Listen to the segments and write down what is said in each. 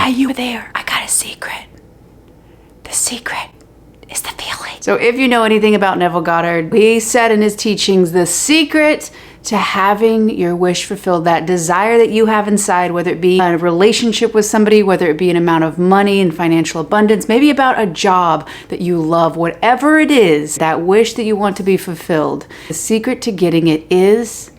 you there? I got a secret. The secret is the feeling. So if you know anything about Neville Goddard, he said in his teachings, the secret to having your wish fulfilled, that desire that you have inside, whether it be a relationship with somebody, whether it be an amount of money and financial abundance, maybe about a job that you love, whatever it is, that wish that you want to be fulfilled, the secret to getting it is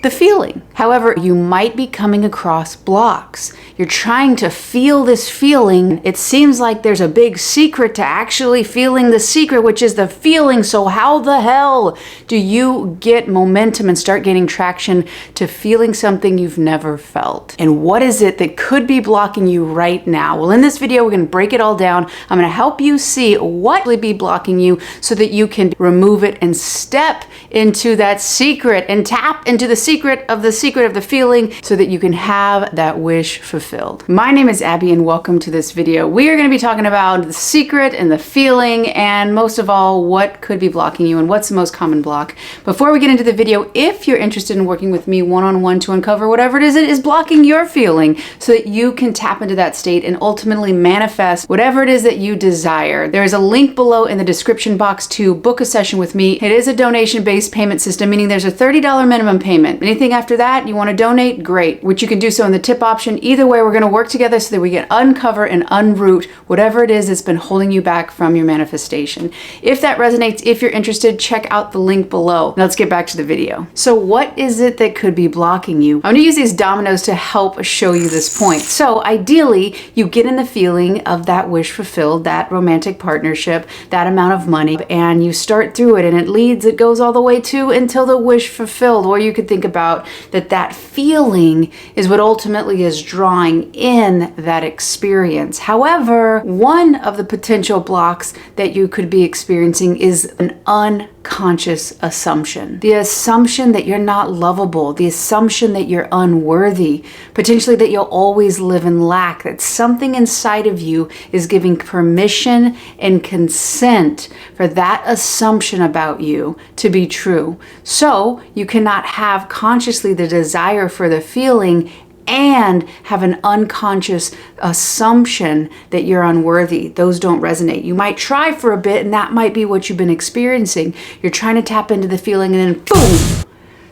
the feeling. However, you might be coming across blocks. You're trying to feel this feeling. It seems like there's a big secret to actually feeling the secret, which is the feeling. So how the hell do you get momentum and start gaining traction to feeling something you've never felt? And what is it that could be blocking you right now? Well, in this video, we're going to break it all down. I'm going to help you see what would be blocking you so that you can remove it and step into that secret and tap into the secret of the feeling so that you can have that wish fulfilled. My name is Abby and welcome to this video. We are going to be talking about the secret and the feeling, and most of all, what could be blocking you and what's the most common block. Before we get into the video, if you're interested in working with me one-on-one to uncover whatever it is blocking your feeling so that you can tap into that state and ultimately manifest whatever it is that you desire, there is a link below in the description box to book a session with me. It is a donation-based payment system, meaning there's a $30 minimum payment. Anything after that, you want to donate, great. Which you can do so in the tip option. Either way, we're going to work together so that we can uncover and unroot whatever it is that's been holding you back from your manifestation. If that resonates, if you're interested, check out the link below. Now let's get back to the video. So what is it that could be blocking you? I'm going to use these dominoes to help show you this point. So ideally, you get in the feeling of that wish fulfilled, that romantic partnership, that amount of money, and you start through it and it goes all the way to until the wish fulfilled. Or you could think about that feeling is what ultimately is drawing in that experience. However, one of the potential blocks that you could be experiencing is an unconscious assumption. The assumption that you're not lovable, the assumption that you're unworthy, potentially that you'll always live in lack, that something inside of you is giving permission and consent for that assumption about you to be true. So you cannot have consciously the desire for the feeling and have an unconscious assumption that you're unworthy. Those don't resonate. You might try for a bit and that might be what you've been experiencing. You're trying to tap into the feeling and then boom,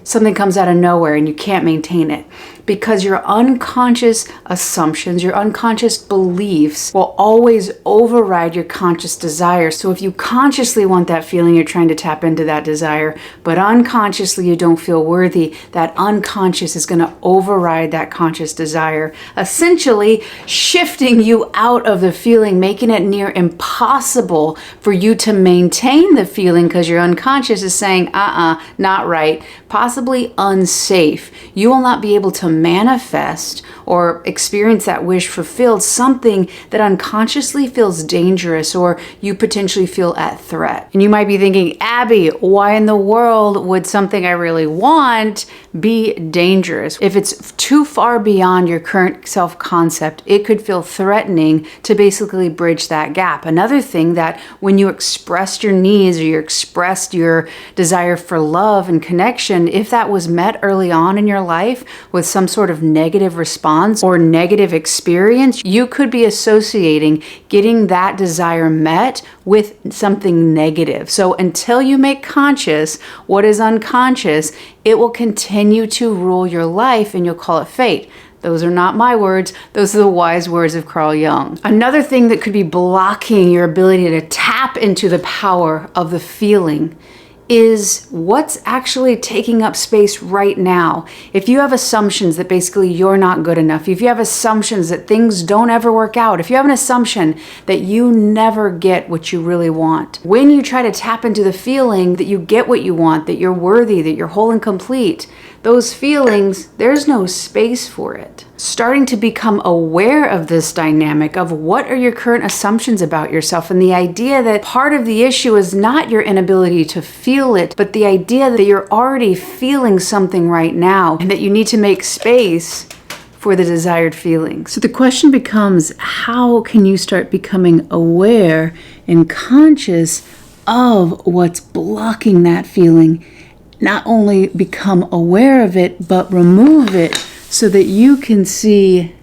something comes out of nowhere and you can't maintain it. Because your unconscious assumptions, your unconscious beliefs will always override your conscious desire. So if you consciously want that feeling, you're trying to tap into that desire, but unconsciously you don't feel worthy, that unconscious is going to override that conscious desire, essentially shifting you out of the feeling, making it near impossible for you to maintain the feeling because your unconscious is saying, not right, possibly unsafe. You will not be able to manifest or experience that wish fulfilled, something that unconsciously feels dangerous or you potentially feel at threat. And you might be thinking, Abby, why in the world would something I really want be dangerous? If it's too far beyond your current self-concept, it could feel threatening to basically bridge that gap. Another thing that when you expressed your needs or you expressed your desire for love and connection, if that was met early on in your life with some sort of negative response or negative experience, you could be associating getting that desire met with something negative. So until you make conscious what is unconscious, it will continue to rule your life and you'll call it fate. Those are not my words. Those are the wise words of Carl Jung. Another thing that could be blocking your ability to tap into the power of the feeling is what's actually taking up space right now. If you have assumptions that basically you're not good enough, if you have assumptions that things don't ever work out, if you have an assumption that you never get what you really want, when you try to tap into the feeling that you get what you want, that you're worthy, that you're whole and complete, those feelings, there's no space for it. Starting to become aware of this dynamic of what are your current assumptions about yourself, and the idea that part of the issue is not your inability to feel it, but the idea that you're already feeling something right now and that you need to make space for the desired feelings. So the question becomes, how can you start becoming aware and conscious of what's blocking that feeling? Not only become aware of it, but remove it so that you can see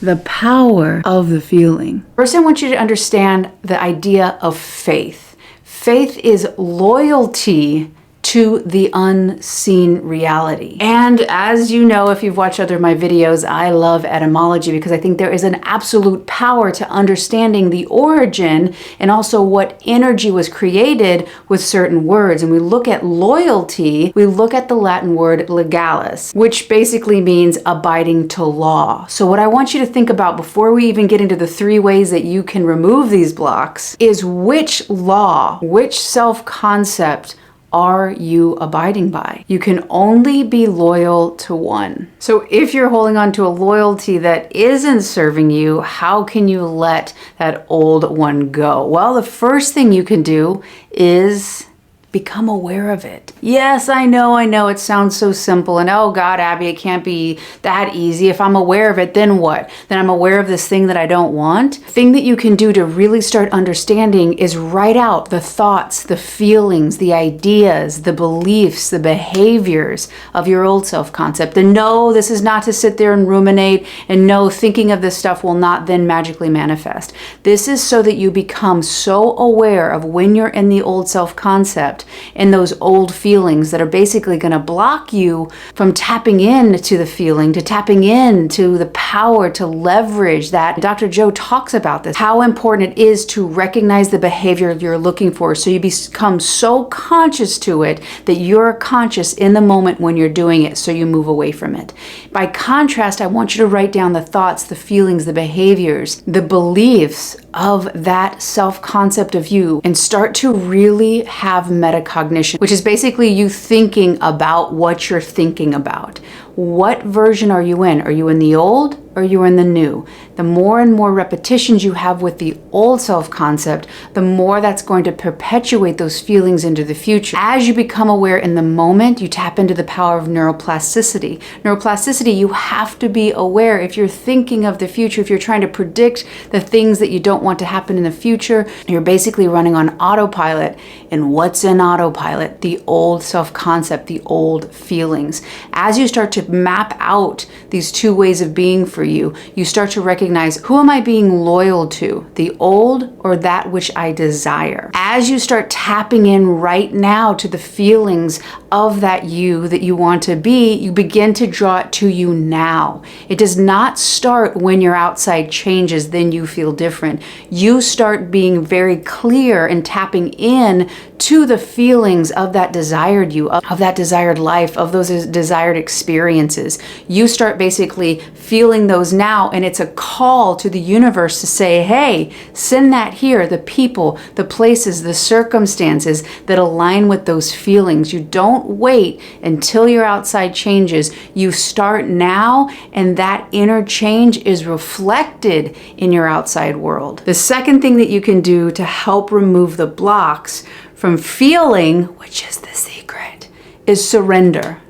the power of the feeling. First, I want you to understand the idea of faith. Faith is loyalty to the unseen reality. And as you know, if you've watched other of my videos, I love etymology because I think there is an absolute power to understanding the origin and also what energy was created with certain words. And we look at loyalty, we look at the Latin word legalis, which basically means abiding to law. So what I want you to think about before we even get into the 3 ways that you can remove these blocks is which law, which self-concept are you abiding by? You can only be loyal to one. So if you're holding on to a loyalty that isn't serving you, how can you let that old one go? Well, the first thing you can do is become aware of it. Yes, I know, it sounds so simple. And oh God, Abby, it can't be that easy. If I'm aware of it, then what? Then I'm aware of this thing that I don't want. The thing that you can do to really start understanding is write out the thoughts, the feelings, the ideas, the beliefs, the behaviors of your old self-concept. And no, this is not to sit there and ruminate, and no, thinking of this stuff will not then magically manifest. This is so that you become so aware of when you're in the old self-concept and those old feelings that are basically going to block you from tapping into the feeling, to tapping into the power to leverage that. Dr. Joe talks about this, how important it is to recognize the behavior you're looking for so you become so conscious to it that you're conscious in the moment when you're doing it, so you move away from it. By contrast, I want you to write down the thoughts, the feelings, the behaviors, the beliefs of that self-concept of you, and start to really have metacognition, which is basically you thinking about what you're thinking about. What version are you in? Are you in the old or are you in the new? The more and more repetitions you have with the old self-concept, the more that's going to perpetuate those feelings into the future. As you become aware in the moment, you tap into the power of neuroplasticity. Neuroplasticity, you have to be aware if you're thinking of the future, if you're trying to predict the things that you don't want to happen in the future, you're basically running on autopilot. And what's in autopilot? The old self-concept, the old feelings. As you start to map out these 2 ways of being for you, you start to recognize, who am I being loyal to? The old or that which I desire? As you start tapping in right now to the feelings of that you that you want to be, you begin to draw it to you now. It does not start when your outside changes, then you feel different. You start being very clear and tapping in to the feelings of that desired you, of that desired life, of those desired experiences. You start basically feeling those now, and it's a call to the universe to say, hey, send that here, the people, the places, the circumstances that align with those feelings. You don't wait until your outside changes. You start now, and that inner change is reflected in your outside world. The second thing that you can do to help remove the blocks from feeling, which is the secret, is surrender.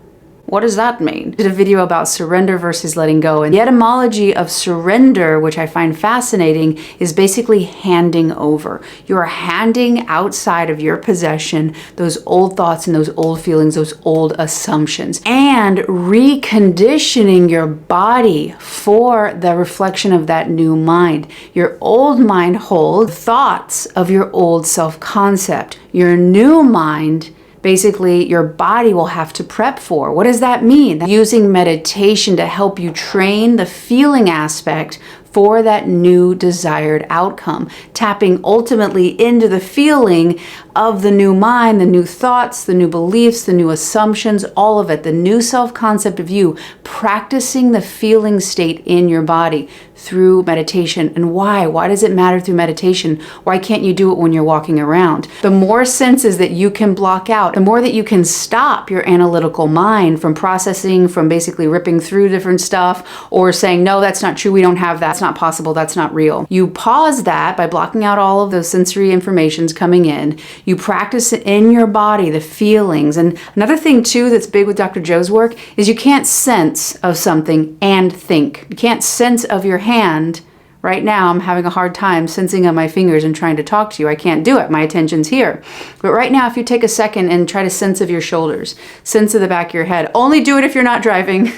What does that mean? I did a video about surrender versus letting go, and the etymology of surrender, which I find fascinating, is basically handing over. You are handing outside of your possession those old thoughts and those old feelings, those old assumptions, and reconditioning your body for the reflection of that new mind. Your old mind holds thoughts of your old self-concept. Your new mind, basically, your body will have to prep for. What does that mean? Using meditation to help you train the feeling aspect for that new desired outcome, tapping ultimately into the feeling of the new mind, the new thoughts, the new beliefs, the new assumptions, all of it, the new self-concept of you, practicing the feeling state in your body through meditation. And why? Why does it matter through meditation? Why can't you do it when you're walking around? The more senses that you can block out, the more that you can stop your analytical mind from processing, from basically ripping through different stuff or saying, no, that's not true, we don't have that, that's not possible, that's not real. You pause that by blocking out all of those sensory informations coming in. You practice in your body the feelings. And another thing too that's big with Dr. Joe's work is you can't sense of something and think. You can't sense of your hand. Right now, I'm having a hard time sensing on my fingers and trying to talk to you. I can't do it. My attention's here. But right now, if you take a second and try to sense of your shoulders, sense of the back of your head, only do it if you're not driving.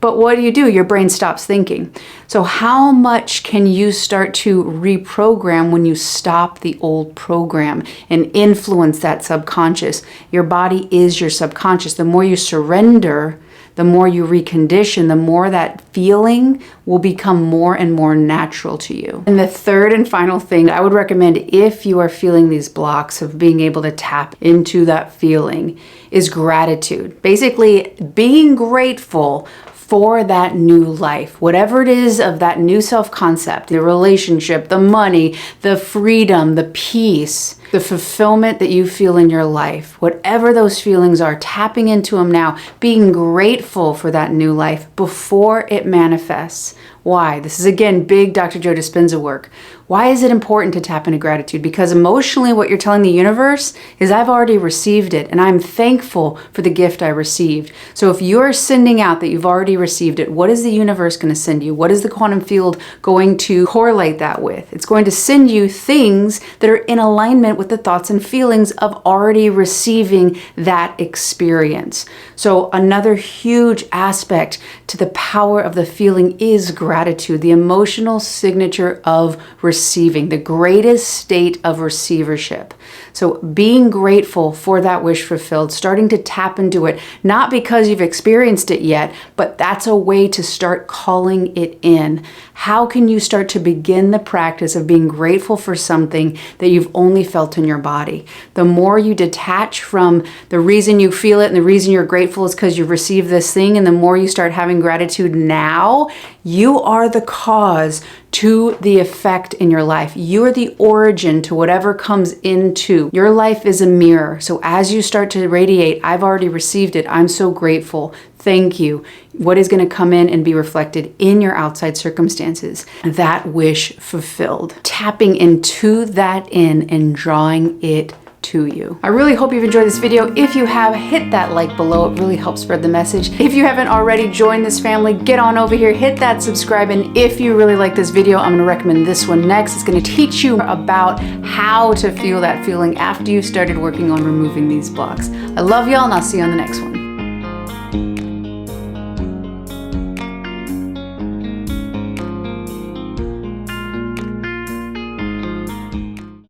But what do? Your brain stops thinking. So how much can you start to reprogram when you stop the old program and influence that subconscious? Your body is your subconscious. The more you surrender, the more you recondition, the more that feeling will become more and more natural to you. And the third and final thing I would recommend, if you are feeling these blocks of being able to tap into that feeling, is gratitude. Basically, being grateful for that new life, whatever it is of that new self-concept, the relationship, the money, the freedom, the peace, the fulfillment that you feel in your life, whatever those feelings are, tapping into them now, being grateful for that new life before it manifests. Why? This is again big Dr. Joe Dispenza work. Why is it important to tap into gratitude? Because emotionally what you're telling the universe is I've already received it and I'm thankful for the gift I received. So if you're sending out that you've already received it, what is the universe going to send you? What is the quantum field going to correlate that with? It's going to send you things that are in alignment with the thoughts and feelings of already receiving that experience. So another huge aspect to the power of the feeling is gratitude, the emotional signature of receiving, the greatest state of receivership. So being grateful for that wish fulfilled, starting to tap into it, not because you've experienced it yet, but that's a way to start calling it in. How can you start to begin the practice of being grateful for something that you've only felt in your body? The more you detach from the reason you feel it and the reason you're grateful is because you've received this thing, and the more you start having gratitude now, you are the cause to the effect in your life. You are the origin to whatever comes into. Your life is a mirror. So as you start to radiate, I've already received it. I'm so grateful. Thank you. What is going to come in and be reflected in your outside circumstances? That wish fulfilled. Tapping into that in and drawing it to you. I really hope you've enjoyed this video. If you have, hit that like below. It really helps spread the message. If you haven't already joined this family, get on over here, hit that subscribe. And if you really like this video, I'm going to recommend this one next. It's going to teach you about how to feel that feeling after you started working on removing these blocks. I love y'all, and I'll see you on the next one.